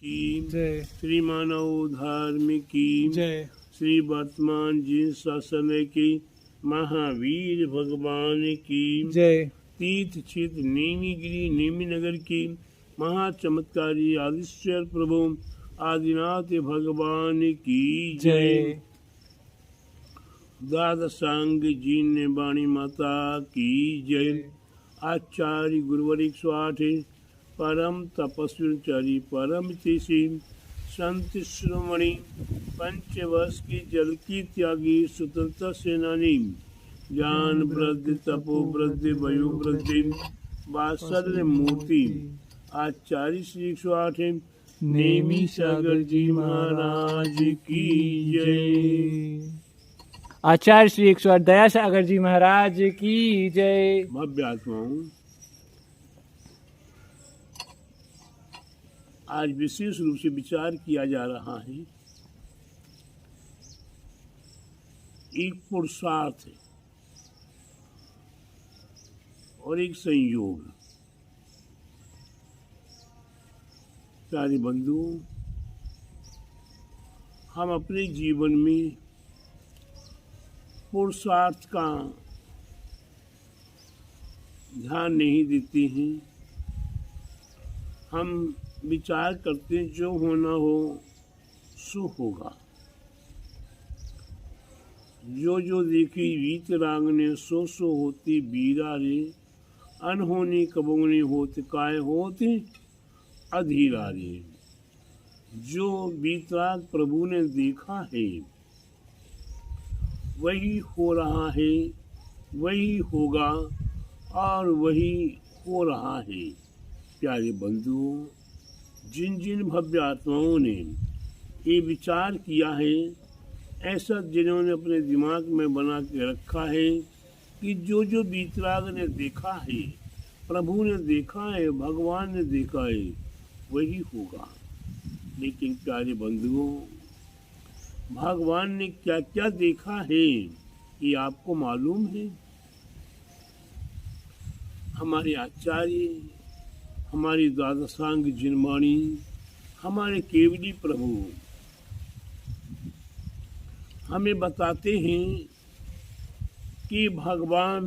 की जय। श्री मानव धर्म की जय। श्री वर्तमान जिस समय की महावीर भगवान की जय। तीर्थ क्षेत्र नेमीगिरी नेमीनगर की महाचमत्कारी आदिश्वर प्रभु आदिनाथ भगवान की जय। द्वादशांग जी ने वाणी माता की जय। आचार्य गुरुवर 108 परम तपस्वी परम तेसी संत शिरोमणि पंचवर्ष की जल की त्यागी स्वतंत्रता सेनानी ज्ञान वृद्धि तपो वृद्धि वयो वृद्धि वात्सल्य मूर्ति आचार्य श्री 108 नेमी सागर जी महाराज की जय। आचार्य श्री 108 दया सागर जी महाराज की जय। भव्य आत्माओं, आज विशेष रूप से विचार किया जा रहा है एक पुरुषार्थ और एक संयोग। प्यारे बंधु, हम अपने जीवन में पुरुषार्थ का ध्यान नहीं देते हैं। हम विचार करते हैं जो होना हो सो होगा। जो देखी वीत रांग ने सो होती बीरा रे अनहोनी कबोनी होत काय होत अधीरा रे। जो बीतराग प्रभु ने देखा है वही हो रहा है, वही होगा और वही हो रहा है। प्यारे बंधुओं, जिन जिन भव्य आत्माओं ने ये विचार किया है, ऐसा जिन्होंने अपने दिमाग में बना के रखा है कि जो बीतराग ने देखा है, प्रभु ने देखा है, भगवान ने देखा है, वही होगा। लेकिन प्यारे बंधुओं, भगवान ने क्या क्या देखा है ये आपको मालूम है? हमारे आचार्य, हमारी द्वादशांग जिनवाणी, हमारे केवली प्रभु हमें बताते हैं कि भगवान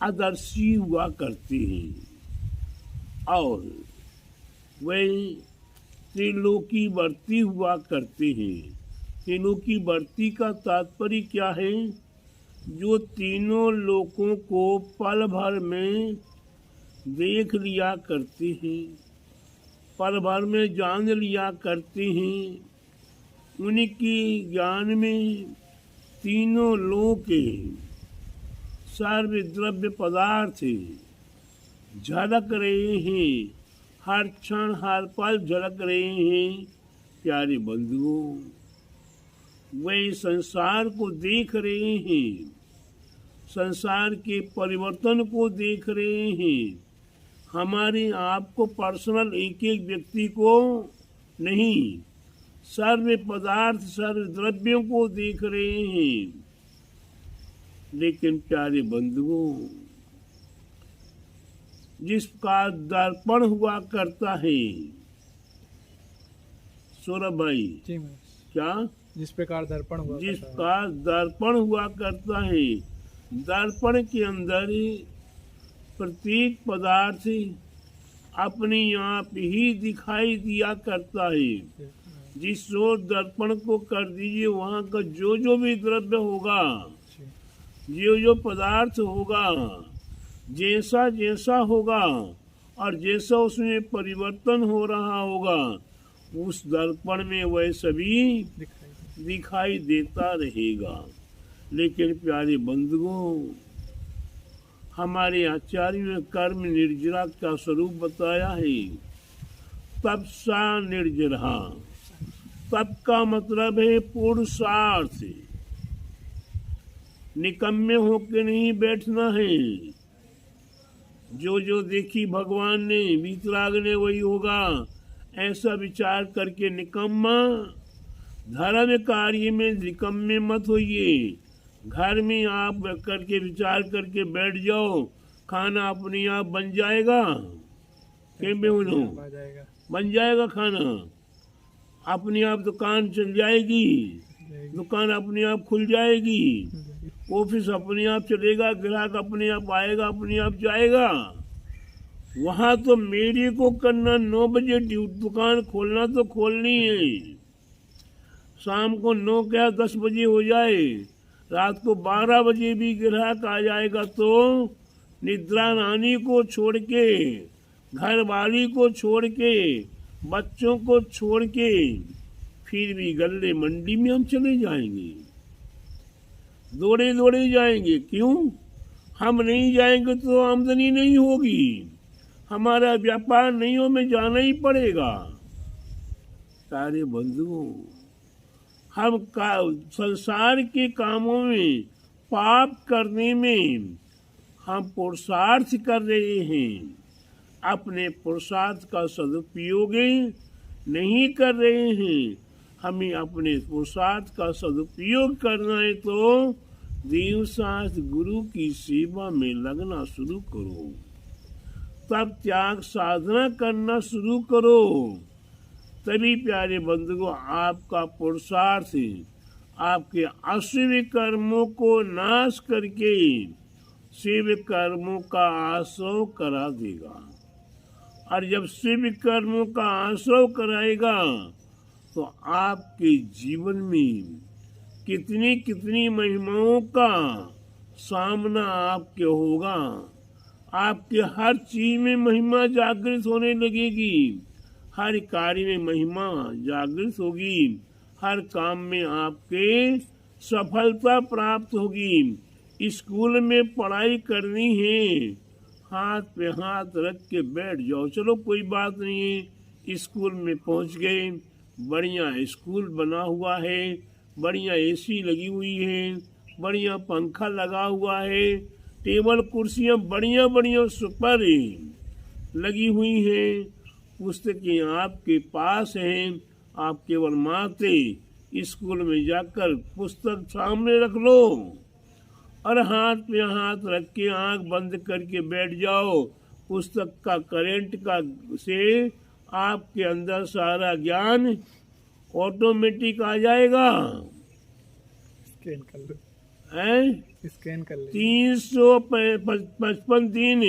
आदर्शी हुआ करते हैं और वे त्रिलोकी वर्ती हुआ करते हैं। त्रिलोकी वर्ती का तात्पर्य क्या है? जो तीनों लोकों को पल भर में देख लिया करते हैं, पल भर में जान लिया करते हैं। उनकी ज्ञान में तीनों लोक सर्व द्रव्य पदार्थ झलक रहे हैं, हर क्षण हर पल झलक रहे हैं। प्यारे बंधुओं, वे संसार को देख रहे हैं, संसार के परिवर्तन को देख रहे हैं। हमारे आप को पर्सनल एक एक व्यक्ति को नहीं, सर्व पदार्थ सर्व द्रव्यों को देख रहे हैं। लेकिन प्यारे बंधुओं, जिसका दर्पण हुआ करता है, सौरभ भाई क्या जिस प्रकार दर्पण हुआ करता है, दर्पण के अंदर प्रत्येक पदार्थ अपने आप ही दिखाई दिया करता है। जिस ओर दर्पण को कर दीजिए, वहाँ का जो भी द्रव्य होगा, जो पदार्थ होगा, जैसा जैसा होगा और जैसा उसमें परिवर्तन हो रहा होगा, उस दर्पण में वह सभी दिखाई देता रहेगा। लेकिन प्यारे बंधुओं, हमारे आचार्य ने कर्म निर्जरा का स्वरूप बताया है। तपसा निर्जरा, तप का मतलब है पुरुषार्थ। निकम्मे होकर नहीं बैठना है। जो देखी भगवान ने, वीतराग ने, वही होगा, ऐसा विचार करके निकम्मा धर्म कार्य में निकम्मे मत होइए। घर में आप करके विचार करके बैठ जाओ, खाना अपने आप बन जाएगा। बन जाएगा खाना, अपने आप दुकान चल जाएगी, दुकान अपने आप खुल जाएगी, ऑफिस अपने आप चलेगा, ग्राहक अपने आप आएगा, अपने आप जाएगा। वहाँ तो मेरे को करना, 9 बजे दुकान खोलना तो खोलनी है। शाम को 9 क्या 10 बजे हो जाए, रात को 12 बजे भी ग्राहक आ जाएगा तो निद्रा रानी को छोड़ के, घर वाली को छोड़ के, बच्चों को छोड़ के फिर भी गल्ले मंडी में हम चले जाएंगे, दौड़े दौड़े जाएंगे। क्यों? हम नहीं जाएंगे तो आमदनी नहीं होगी, हमारा व्यापार नहीं हो, में जाना ही पड़ेगा। सारे बंधुओं, हम संसार के कामों में, पाप करने में हम पुरुषार्थ कर रहे हैं, अपने पुरुषार्थ का सदुपयोग नहीं कर रहे हैं। हमें अपने पुरुषार्थ का सदुपयोग करना है तो देवशास्त्र गुरु की सेवा में लगना शुरू करो, तब त्याग साधना करना शुरू करो। तभी प्यारे बंधुओं, आपका पुरुषार्थ आपके अशुभ कर्मों को नाश करके शिव कर्मों का आश्रव करा देगा। और जब शिव कर्मों का आश्रव कराएगा तो आपके जीवन में कितनी कितनी महिमाओं का सामना आपके होगा। आपके हर चीज में महिमा जागृत होने लगेगी, हर कार्य में महिमा जागृत होगी, हर काम में आपके सफलता प्राप्त होगी। स्कूल में पढ़ाई करनी है, हाथ पे हाथ रख के बैठ जाओ, चलो कोई बात नहीं है। स्कूल में पहुंच गए, बढ़िया स्कूल बना हुआ है, बढ़िया एसी लगी हुई है, बढ़िया पंखा लगा हुआ है, टेबल कुर्सियां बढ़िया बढ़िया सुपर लगी हुई हैं, पुस्तकें आपके पास हैं। आप केवल माते स्कूल में जाकर पुस्तक सामने रख लो और हाथ पे हाथ रख के आंख बंद करके बैठ जाओ। पुस्तक का करंट का से आपके अंदर सारा ज्ञान ऑटोमेटिक आ जाएगा। स्कैन कर लो, स्कैन कर ले। 355 दिन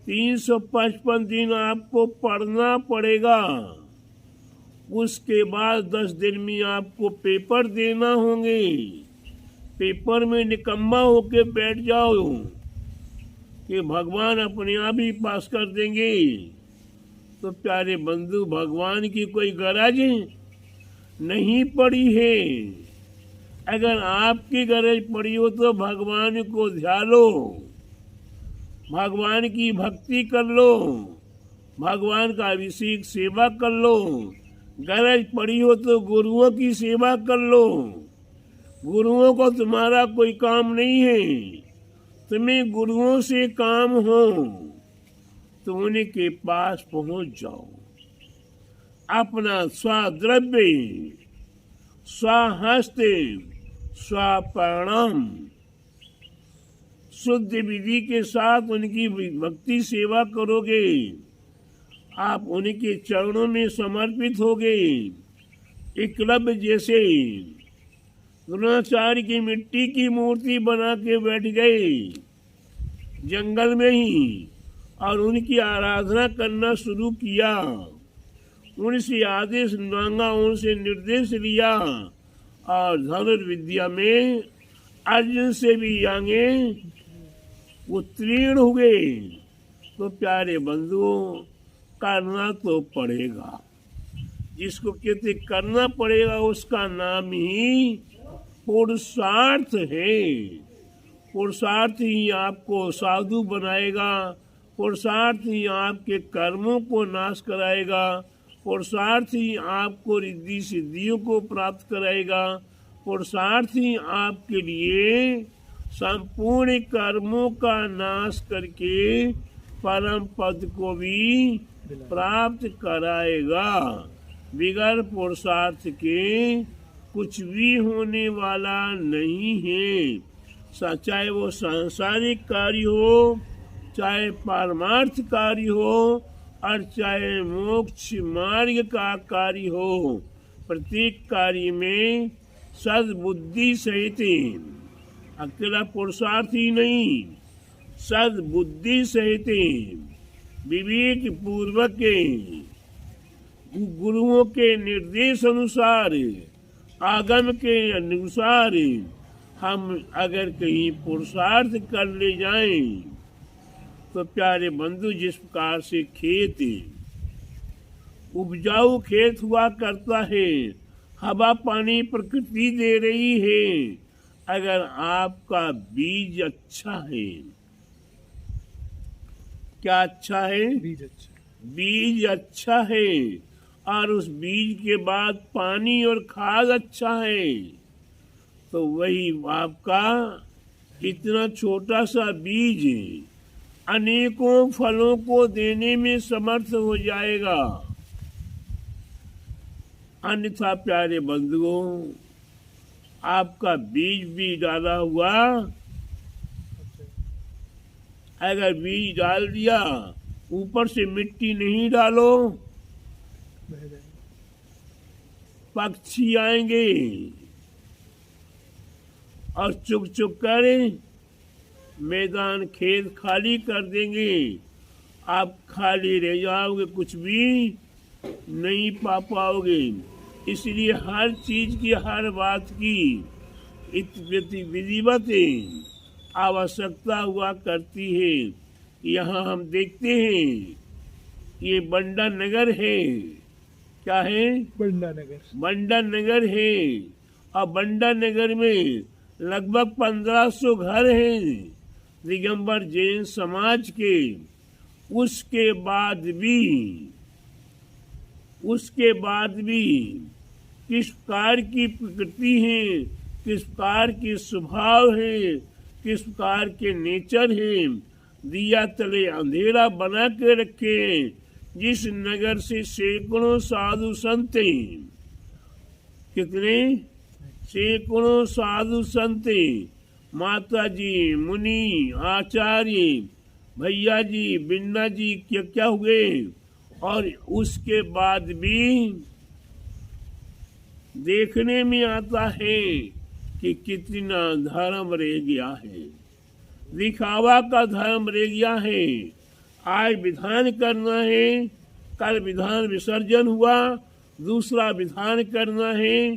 355 दिन आपको पढ़ना पड़ेगा। उसके बाद 10 दिन में आपको पेपर देना होंगे। पेपर में निकम्मा होके बैठ जाओ कि भगवान अपने आप ही पास कर देंगे। तो प्यारे बंधु, भगवान की कोई गरज नहीं पड़ी है। अगर आपकी गरज पड़ी हो तो भगवान को ध्यान लो, भगवान की भक्ति कर लो, भगवान का अभिषेक सेवा कर लो। गरज पड़ी हो तो गुरुओं की सेवा कर लो। गुरुओं को तुम्हारा कोई काम नहीं है, तुम्हें गुरुओं से काम हो तो उनके पास पहुंच जाओ। अपना स्वद्रव्य, स्वहस्ते, स्वप्रणाम शुद्ध विधि के साथ उनकी भक्ति सेवा करोगे, आप उनके चरणों में समर्पित होगे। एकलव्य जैसे द्रोणाचार्य की मिट्टी की मूर्ति बना के बैठ गए जंगल में ही और उनकी आराधना करना शुरू किया। उनसे आदेश मांगा, उनसे निर्देश लिया और धनुर्विद्या में अर्जुन से भी आगे उत्तीर्ण हुए। तो प्यारे बंधुओं, करना तो पड़ेगा। जिसको कहते करना पड़ेगा उसका नाम ही पुरुषार्थ है। पुरुषार्थ ही आपको साधु बनाएगा, पुरुषार्थ ही आपके कर्मों को नाश कराएगा, पुरुषार्थ ही आपको रिद्धि सिद्धियों को प्राप्त कराएगा, पुरुषार्थ ही आपके लिए संपूर्ण कर्मों का नाश करके परम पद को भी प्राप्त कराएगा। बिगर पुरुषार्थ के कुछ भी होने वाला नहीं है। चाहे वो सांसारिक कार्य हो, चाहे पारमार्थ कार्य हो, और चाहे मोक्ष मार्ग का कार्य हो, प्रत्येक कार्य में सद्बुद्धि सहित, अकेला पुरुषार्थ ही नहीं, सद्बुद्धि सहित विवेक पूर्वक गुरुओं के निर्देश अनुसार, आगम के अनुसार हम अगर कहीं पुरुषार्थ कर ले जाएं, तो प्यारे बंधु, जिस प्रकार से खेत उपजाऊ खेत हुआ करता है, हवा पानी प्रकृति दे रही है, अगर आपका बीज अच्छा है, क्या अच्छा है? बीज अच्छा है, और उस बीज के बाद पानी और खाद अच्छा है, तो वही आपका इतना छोटा सा बीज अनेकों फलों को देने में समर्थ हो जाएगा। अन्यथा प्यारे बंधुओं, आपका बीज भी डाला हुआ, अगर बीज डाल दिया, ऊपर से मिट्टी नहीं डालो, पक्षी आएंगे और चुग चुग कर मैदान खेत खाली कर देंगे, आप खाली रह जाओगे, कुछ भी नहीं पा पाओगे। इसलिए हर चीज की, हर बात की विधिवत आवश्यकता हुआ करती है। यहाँ हम देखते हैं, ये बंडा नगर है, क्या है? बंडा नगर है, और बंडा नगर में लगभग 1500 घर हैं दिगंबर जैन समाज के। उसके बाद भी किस प्रकार की प्रकृति है, किस प्रकार के स्वभाव है, किस प्रकार के नेचर है, दिया तले अंधेरा बना के रखे। जिस नगर से सैकड़ों साधु संत, कितने? सैकड़ों साधु संत, माता जी, मुनि, आचार्य, भैया जी, बिन्ना जी, क्या क्या हुए, और उसके बाद भी देखने में आता है कि कितना धर्म रह गया है, दिखावा का धर्म रह गया है। आज विधान करना है, कल विधान विसर्जन हुआ, दूसरा विधान करना है,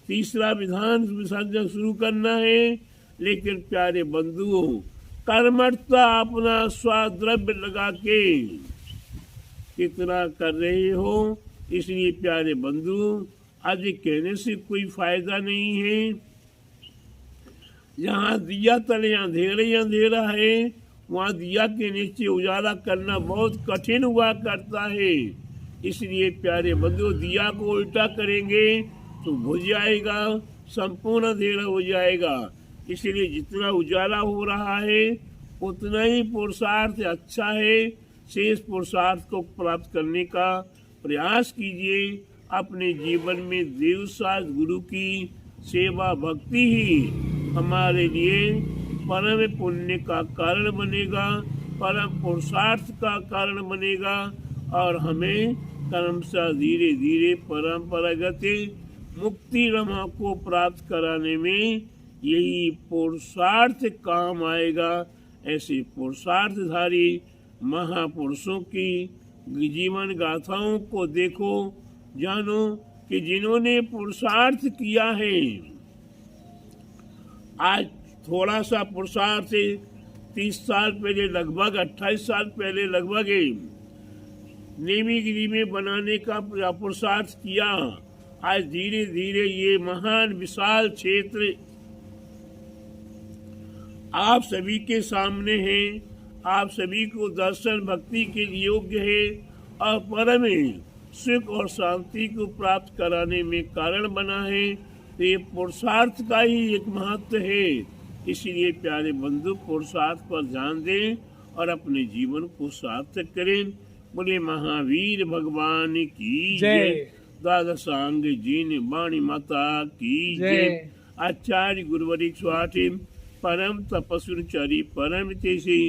तीसरा विधान विसर्जन शुरू करना है। लेकिन प्यारे बंधुओं, कर्मठता अपना स्वाद्रव्य लगा के कितना कर रहे हो। इसलिए प्यारे बंधुओं, अधिक कहने से कोई फायदा नहीं है। जहाँ दिया तले अंधेरा है, वहाँ दिया के नीचे उजाला करना बहुत कठिन हुआ करता है। इसलिए प्यारे बंधुओं, दिया को उल्टा करेंगे तो बुझ जाएगा, संपूर्ण अंधेरा हो जाएगा। इसलिए जितना उजाला हो रहा है, उतना ही पुरुषार्थ अच्छा है। शेष पुरुषार्थ को प्राप्त करने का प्रयास कीजिए। अपने जीवन में देव साथ गुरु की सेवा भक्ति ही हमारे लिए परम पुण्य का कारण बनेगा, परम पुरुषार्थ का कारण बनेगा, और हमें क्रमशः धीरे धीरे परंपरागत मुक्ति रमा को प्राप्त कराने में यही पुरुषार्थ काम आएगा। ऐसे पुरुषार्थधारी महापुरुषों की जीवन गाथाओं को देखो, जानो कि जिन्होंने पुरुषार्थ किया है। आज थोड़ा सा पुरुषार्थ 30 साल पहले, लगभग 28 साल पहले लगभग नेमीगिरी में बनाने का पुरुषार्थ किया। आज धीरे धीरे ये महान विशाल क्षेत्र आप सभी के सामने है, आप सभी को दर्शन भक्ति के योग्य है, और परम सुख और शांति को प्राप्त कराने में कारण बना है। तो ये पुरुषार्थ का ही एक महत्व है। इसलिए प्यारे बंधु, पुरुषार्थ पर ध्यान दें और अपने जीवन को सार्थक करें। बोले महावीर भगवान की जय। द्वादशांग जीन वाणी माता की जय। आचार्य गुरुवरिक स्वाटी परम तपस्विचरी परम तेसी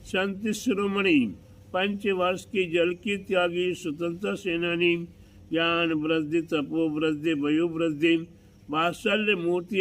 संत शिरोमणि पंचवर्ष की जल की त्यागी स्वतंत्र सेनानी ज्ञान वृद्धि तपो वृद्धि वयो वृद्धि वात्सल्य मूर्ति